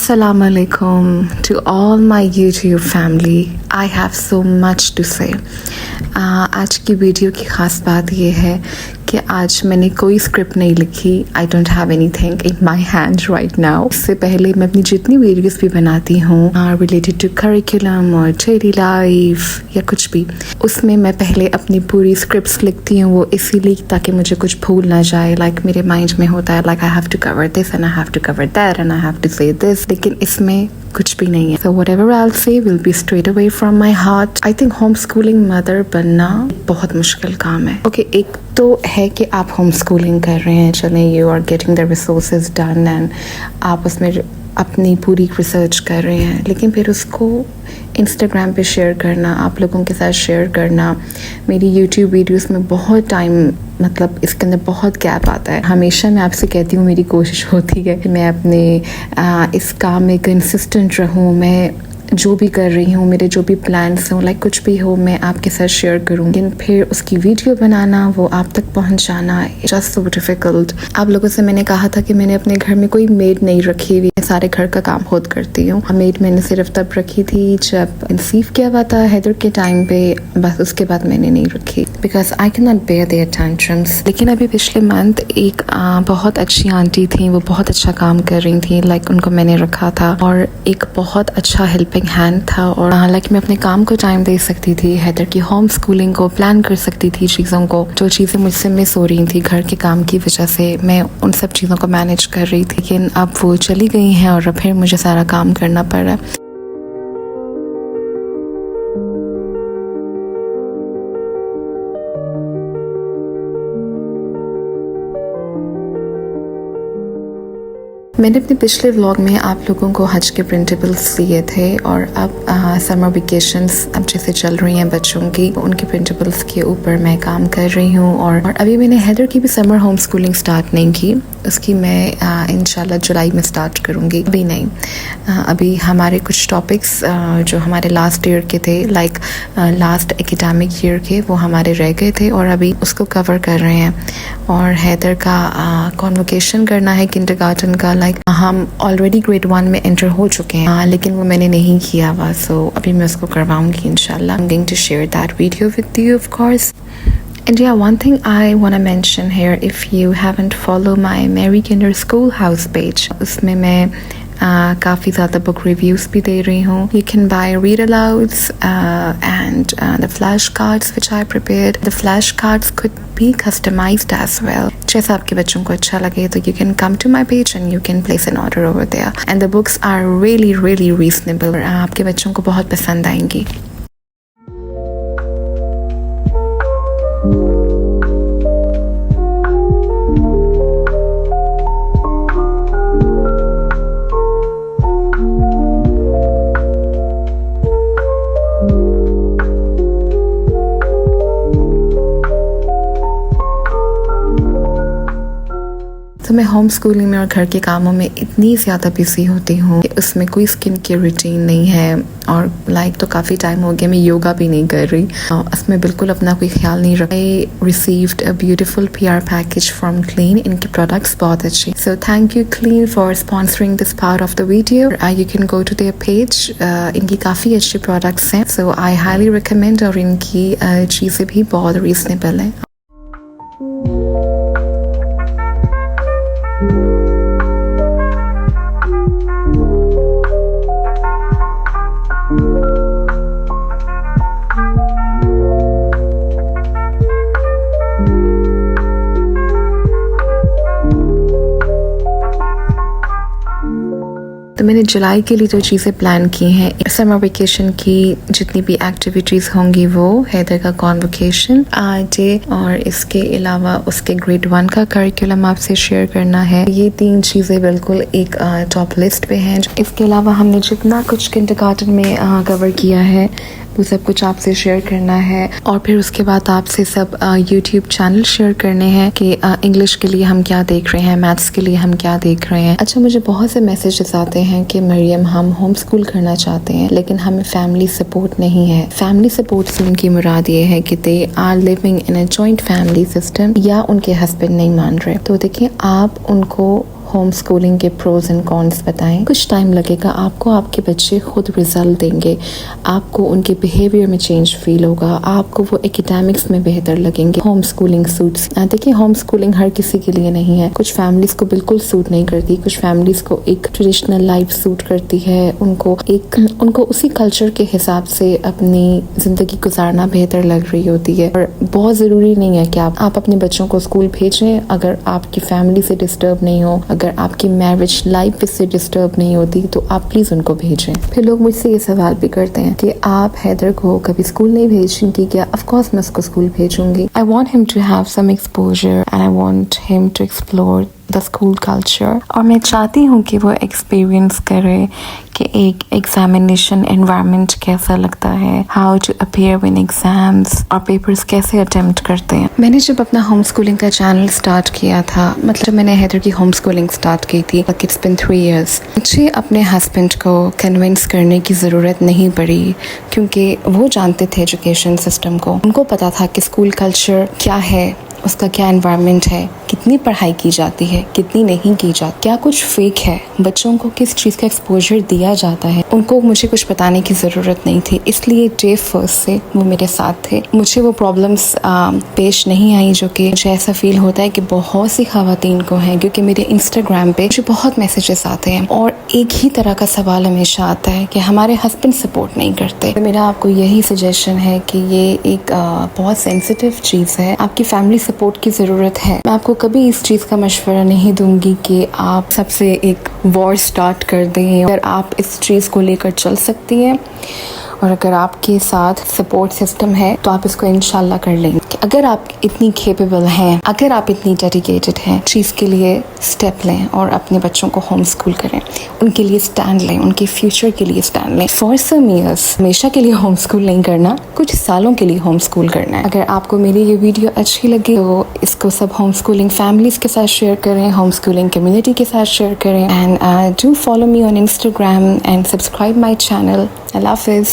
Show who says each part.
Speaker 1: Assalamu alaikum to all my YouTube family. I have so much to say. आज की video की ख़ास बात ये है कि आज मैंने कोई स्क्रिप्ट नहीं लिखी. I don't have anything in my hand right now. इससे पहले मैं अपनी जितनी वीडियोस भी बनाती हूँ रिलेटेड टू करिकुलम और डेली लाइफ या कुछ भी, उसमें मैं पहले अपनी पूरी स्क्रिप्ट्स लिखती हूँ. वो इसीलिए ताकि मुझे कुछ भूल ना जाए. लाइक मेरे माइंड में होता है like I have to cover this and I have to cover that and I have to say this, लेकिन इसमें कुछ भी नहीं है. So whatever I'll say will be straight away from my heart. I think homeschooling mother बनना बहुत मुश्किल काम है. Okay, एक तो है कि आप होमस्कूलिंग कर रहे हैं, चलें, you are getting the resources done and आप उसमें अपनी पूरी रिसर्च कर रहे हैं, लेकिन फिर उसको इंस्टाग्राम पे शेयर करना, आप लोगों के साथ शेयर करना. मेरी यूट्यूब वीडियोस में बहुत टाइम, मतलब इसके अंदर बहुत गैप आता है. हमेशा मैं आपसे कहती हूँ, मेरी कोशिश होती है कि मैं अपने इस काम में कंसिस्टेंट रहूँ. मैं जो भी कर रही हूँ, मेरे जो भी प्लान्स हों, लाइक कुछ भी हो, मैं आपके साथ शेयर करूँ. लेकिन फिर उसकी वीडियो बनाना, वो आप तक पहुँचाना, जस्ट सो डिफ़िकल्ट. आप लोगों से मैंने कहा था कि मैंने अपने घर में कोई मेड नहीं रखी हुई, मैं सारे घर का काम खुद करती हूँ. मेड मैंने सिर्फ तब रखी थी जब कंसीव किया हुआ था हैदर के टाइम पे, बस उसके बाद मैंने नहीं रखी because I can not bear their tantrums. लेकिन अभी पिछले मंथ एक बहुत अच्छी आंटी थी, वो बहुत अच्छा काम कर रही थी, लाइक उनको मैंने रखा था और एक बहुत अच्छा हेल्पिंग हैंड था. और लाइक मैं अपने काम को टाइम दे सकती थी, हैदर की होम स्कूलिंग को प्लान कर सकती थी, चीज़ों को, जो चीज़ें मुझसे मिस हो रही थी घर के काम की वजह से. मैं उन सब चीज़ों को मैनेज कर रही थी, लेकिन अब वो चली गई हैं और अब फिर मुझे सारा काम करना पड़ रहा है. मैंने अपने पिछले व्लॉग में आप लोगों को हज के प्रिंटेबल्स दिए थे और अब समर वेकेशंस अब जैसे चल रही हैं बच्चों की, उनके प्रिंटेबल्स के ऊपर मैं काम कर रही हूँ. और अभी मैंने हैदर की भी समर होम स्कूलिंग स्टार्ट नहीं की, उसकी मैं इंशाल्लाह जुलाई में स्टार्ट करूँगी. अभी नहीं, अभी हमारे कुछ टॉपिक्स जो हमारे लास्ट ईयर के थे, लाइक लास्ट एकेडमिक ईयर के, वो हमारे रह गए थे और अभी उसको कवर कर रहे हैं. और हैदर का कॉन्वोकेशन करना है किंडरगार्टन का. लाइक हम ऑलरेडी ग्रेड 1 में एंटर हो चुके हैं, लेकिन वो मैंने नहीं किया हुआ, सो अभी मैं उसको करवाऊंगी इंशाल्लाह. I'm going to share that video with you of course. And yeah, one thing I want to mention here, if you haven't followed my Mary Kinder Schoolhouse page, उसमें मैं काफ़ी ज़्यादा बुक रिव्यूज़ भी दे रही हूँ. You can buy read alouds and the flashcards which I prepared. The flashcards could be customized as well. जैसा आपके बच्चों को अच्छा लगे तो you can come to my page and you can place an order over there. And the books are really really reasonable. आपके बच्चों को बहुत पसंद आएंगी. तो मैं होम स्कूलिंग में और घर के कामों में इतनी ज़्यादा बिजी होती हूँ कि उसमें कोई स्किन केयर रूटीन नहीं है. और लाइक तो काफ़ी टाइम हो गया मैं योगा भी नहीं कर रही, उसमें बिल्कुल अपना कोई ख्याल नहीं रखा. I received a beautiful PR package from Clean. इनके प्रोडक्ट्स बहुत अच्छे, so thank you Clean for sponsoring this part of the video. You can go to their page. इनकी काफ़ी अच्छे प्रोडक्ट्स हैं, सो आई हाईली रिकमेंड. और इनकी चीज़ें भी बहुत रीजनेबल हैं. तो मैंने जुलाई के लिए जो चीज़ें प्लान की हैं, समर वेकेशन की जितनी भी एक्टिविटीज़ होंगी वो हैदर का कॉन्वोकेशन डे और इसके अलावा उसके ग्रेड 1 का करिकुलम आपसे शेयर करना है. ये 3 चीज़ें बिल्कुल एक टॉप लिस्ट पे हैं. इसके अलावा हमने जितना कुछ किंडरगार्टन में कवर किया है वो सब कुछ आपसे शेयर करना है. और फिर उसके बाद आपसे सब यूट्यूब चैनल शेयर करने हैं कि इंग्लिश के लिए हम क्या देख रहे हैं, मैथ्स के लिए हम क्या देख रहे हैं. अच्छा, मुझे बहुत से मैसेजेस आते हैं कि मरियम हम होम स्कूल करना चाहते हैं लेकिन हमें फैमिली सपोर्ट नहीं है. फैमिली सपोर्ट से उनकी मुराद ये है कि they are living in a joint family system या उनके हस्बैंड नहीं मान रहे. तो देखिए, आप उनको होम स्कूलिंग के प्रोज एंड कॉन्स बताएं। कुछ टाइम लगेगा, आपको आपके बच्चे खुद रिजल्ट देंगे, आपको उनके बिहेवियर में चेंज फील होगा, आपको वो एकेडमिक्स में बेहतर लगेंगे। होम स्कूलिंग सूट्स, देखिए होम स्कूलिंग हर किसी के लिए नहीं है। कुछ फैमिलीज को बिल्कुल सूट नहीं करती, कुछ फैमिलीज को एक ट्रेडिशनल लाइफ सूट करती है, उनको उसी कल्चर के हिसाब से अपनी जिंदगी गुजारना बेहतर लग रही होती है। और बहुत जरूरी नहीं है कि आप अपने बच्चों को स्कूल भेजें अगर आपकी फैमिली से डिस्टर्ब नहीं हो, अगर आपकी मैरिज लाइफ इससे डिस्टर्ब नहीं होती तो आप प्लीज उनको भेजें। फिर लोग मुझसे ये सवाल भी करते हैं कि आप हैदर को कभी स्कूल नहीं भेजेंगी क्या? ऑफ कोर्स मैं उसको स्कूल भेजूंगी। I want him to have some exposure and I want him to explore the school culture. और मैं चाहती हूँ कि वो एक्सपीरियंस करे कि एक एग्जामिनेशन एनवायरनमेंट कैसा लगता है, how to appear win exams और पेपर्स कैसे अटेम्प्ट करते हैं। मैंने जब अपना होम स्कूलिंग का चैनल स्टार्ट किया था, मतलब मैंने हैदर की होम स्कूलिंग स्टार्ट की थी, इट्स बिन 3 years, मुझे अपने हस्बैंड को कन्विंस करने की ज़रूरत नहीं पड़ी क्योंकि वो जानते थे एजुकेशन सिस्टम को। उनको पता था कि स्कूल कल्चर क्या है, उसका क्या एनवायरनमेंट है, कितनी पढ़ाई की जाती है, कितनी नहीं की जाती, क्या कुछ फेक है, बच्चों को किस चीज़ का एक्सपोजर दिया जाता है। उनको मुझे कुछ बताने की ज़रूरत नहीं थी, इसलिए डे फर्स्ट से वो मेरे साथ थे। मुझे वो प्रॉब्लम्स पेश नहीं आई जो कि मुझे ऐसा फील होता है कि बहुत सी ख़वातीन को हैं, क्योंकि मेरे इंस्टाग्राम पे मुझे बहुत मैसेजेस आते हैं और एक ही तरह का सवाल हमेशा आता है कि हमारे हस्बैंड सपोर्ट नहीं करते। तो मेरा आपको यही सजेशन है कि ये एक बहुत सेंसिटिव चीज़ है, आपकी फैमिली सपोर्ट की ज़रूरत है। मैं आपको कभी इस चीज़ का मशवरा नहीं दूंगी कि आप सबसे एक वॉर स्टार्ट कर दें। अगर आप इस चीज़ को लेकर चल सकती हैं और अगर आपके साथ सपोर्ट सिस्टम है तो आप इसको इंशाल्लाह कर लेंगे। अगर आप इतनी कैपेबल हैं, अगर आप इतनी डेडिकेटेड हैं, चीज़ के लिए स्टेप लें और अपने बच्चों को होम स्कूल करें, उनके लिए स्टैंड लें, उनके फ्यूचर के लिए स्टैंड लें। फॉर सम ईयर्स, हमेशा के लिए होम स्कूल नहीं करना, कुछ सालों के लिए होम स्कूल करना है। अगर आपको मेरी ये वीडियो अच्छी लगी तो इसको सब होम स्कूलिंग फैमिलीज के साथ शेयर करें, होम स्कूलिंग कम्युनिटी के साथ शेयर करें and do follow me on Instagram and subscribe my channel. अल्लाह हाफिज़।